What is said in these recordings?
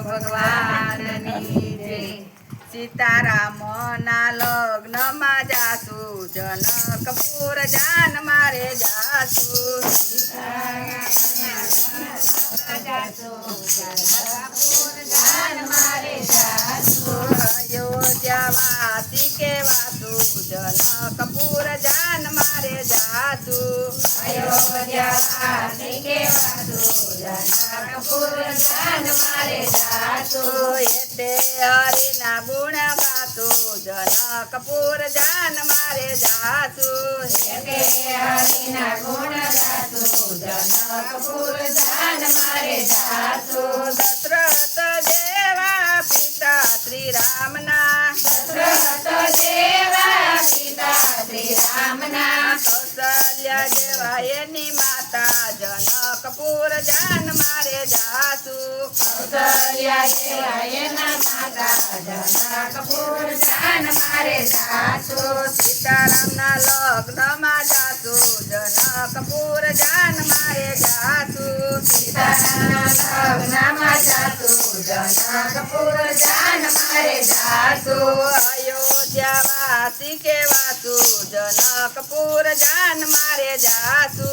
ભગવાનની જય સીતારામના લગ્નમાં જાસુ જનકપુર જાન મારે જાસુ અયોધ્યાવાસી કેવાસુ જનકપુર જાન મારે જાસુ અયોધ્યાવાસી કેવાસુ જનકપુર જાન મારે જાસુ એતે હરિના ગુણ ગાસુ જનકપુર જાન મારે જાસુ એતે હરિના ગુણ ગાસુ જનકપુર જાન મારે જાસુ દશરથ જેવા પિતા શ્રી રામના દશરથ જેવા પિતા શ્રી રામના કૌશલ્ય જેવા એની માતા જનકપુર જાન મારે જાસુ કૌશલ્ય જેવા એના માતા જનકપુર જાન મારે જાસુ સીતારામના લગ્નમાં જાસુ જનકપુર જાન મારે જાસુ સીતારામના લગ્નમાં જાસુ જનકપુર જાન મારે જાસુ અયોધ્યાવાસી કેવાસુ જનકપુર જાન મારે જાસુ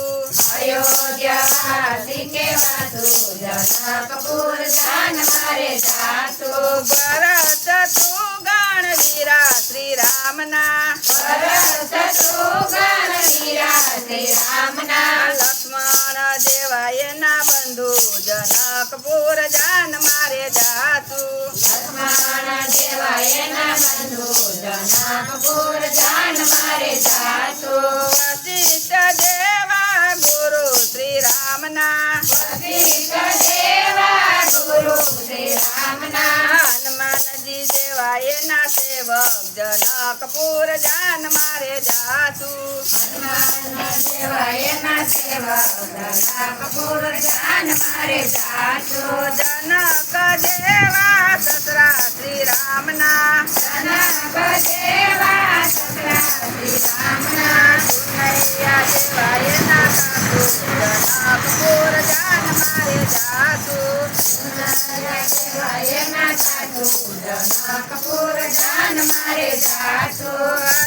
અયોધ્યાવાસી કેવાસુ જનકપુર જાન મારે જાસુ ભરત સુગણ વીરા શ્રી રામના ભરત સુગણ વીરા શ્રી રામના લક્ષ્મણ જેવા એના બંધુ જનકપુર જાન મારે જાસુ લક્ષ્મણ જેવા એના બંધુ જનકપુર જાન મારે જાસુ વશિષ્ઠ જેવા ગુરુ શ્રી રામના વશિષ્ઠ જેવા ગુરુ શ્રી રામના હનુમાનજી જેવા એના સેવક જનકપુર જાન મારે જાસુ હનુમાન જેવા એના સેવક જનકપુર જાન મારે જાસુ જનક જેવા સસરા શ્રી રામના જનક જેવા સસરા શ્રી રામના સુનૈયા જેવા એના સાસુ જનકપુર જાન મારે જાસુ સુનૈયા જેવા એના સાસુ જનકપુર જાન મારે જાસુ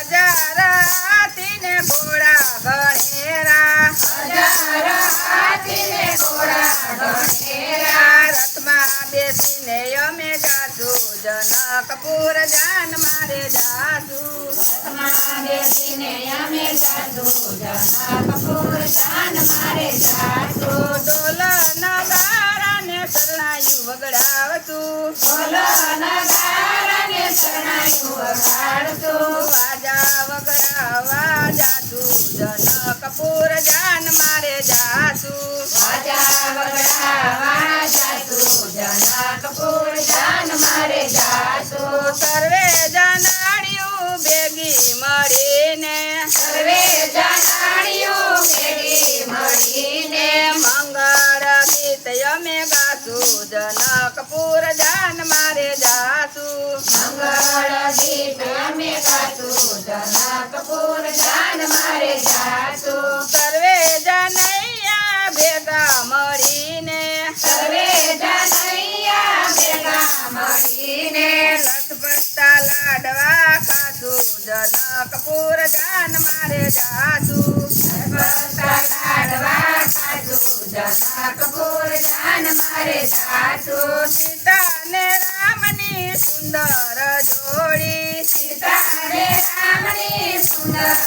હજાર હાથીને ઘોડા ગણેરા હજાર હાથીને ઘોડા ગણેરા રથમાં બેસીને અમે જાસુ જનકપુર જાન મારે જાસુ રથમાં બેસીને અમે જાસુ જનકપુર જાન મારે જાસુ ઢોલ નગારાને શરણાયું વગડાવતું ઢોલ નગારાને શરણાયું વગાડતું વાજા વગડાવા જાસુ જનકપુર જાન મારે જાસુ વાજા વગડાવા જાસુ જનકપુર જાન મારે જાસુ સર્વે જનાળિયું ભેગી મળીને સર્વે જનાળિયું ભેગી મળીને મંગળ ગીત અમે ગાસુ જનકપુર જાન મારે જાસુ મંગળ ગીત અમે ગાસુ જનકપુર જાન મારે જાસુ સર્વે જનૈયા ભેગા મળીને સર્વે જનૈયા ભેગા મળીને લસપસતા લાડવા ખાસુ જનકપુર જાન મારે જાસુ લસપસતા લાડવા ખાસુ જનકપુર જાન મારે જાસુ સીતાને રામની સુંદર જોડી સીતાને રામની સુંદર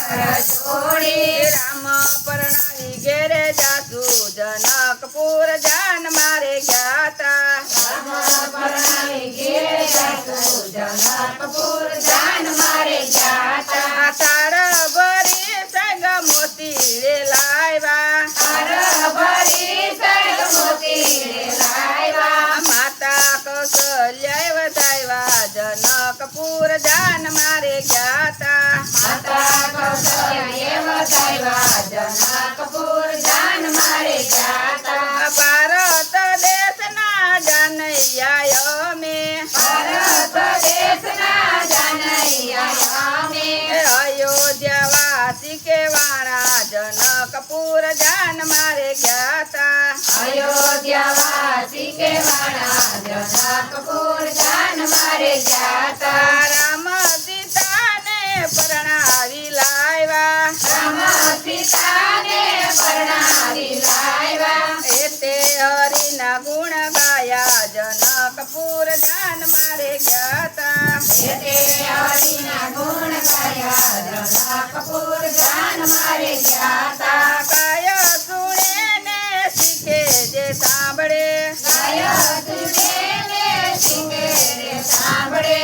જોડી રામ પરણાવી ઘેરે જાસુ જનકપુર જાન મારે જ્ઞાતા રામ પરણાવી ઘેરે જાસુ જનકપુર જાન મારે જ્ઞાતા તાર ભરી સગ મોતી રે લાવ્યા તાર ભરી સગ મોતી રે લાવ્યા માતા કૌશલ્ય વધાવ્યા જનકપુર જાન મારે જ્ઞાતા માતા કૌશલ્ય વધાવ્યા જનકપુર જાન મારે જ્ઞાતા ભારત દેશના જાનૈયા અમે ભારત દેશના જાનૈયા અમે અયોધ્યાવાસી કેવાણા જનકપુર જાન મારે જ્ઞાતા અયોધ્યા અયોધ્યાવાસી કેવાણા જનકપુર જાન મારે જાતા રામ સીતાને પરણાવી લાવ્યા રામ સીતાને પરણાવી લાવ્યા એ તે હરિના ગુણ ગાયા જનકપુર જાન મારે ગાતા એ તે હરિના ગુણ ગાયા જનકપુર જાન મારે ગાતા કાય સુણે ને શીખે જે સાંભળે કાય સુણે ને શીખે જે સાંભળે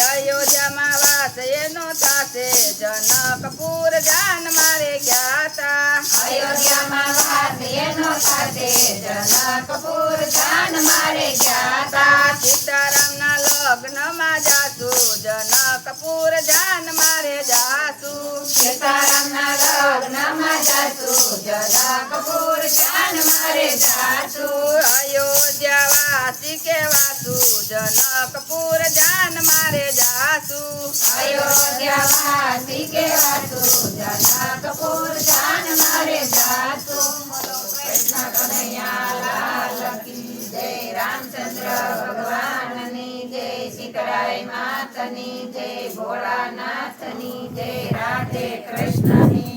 અયોધ્યામાં વાસ એનો થાશે જનકપુર જાન મારે ગાતા અયોધ્યામાં વાસ એનો થાશે જનકપુર જાન મારે ગાતા સીતારામના લગ્નમાં જાસુ જનકપુર જાન મારે જાસુ સીતારામના લગ્નમાં જાસુ જનકપુર જાન મારે જાસુ અયોધ્યાવાસી કેવાસુ જનકપુર જાન મારે જાસુ અયોધ્યાવાસી કેવાસુ જનકપુર જાન મારે જાસુ કૃષ્ણ કનૈયા લાલ કી જય રામચંદ્ર ભગવાનની જય સીતરાય માતની જય ભોળાનાથની જય રાધે કૃષ્ણની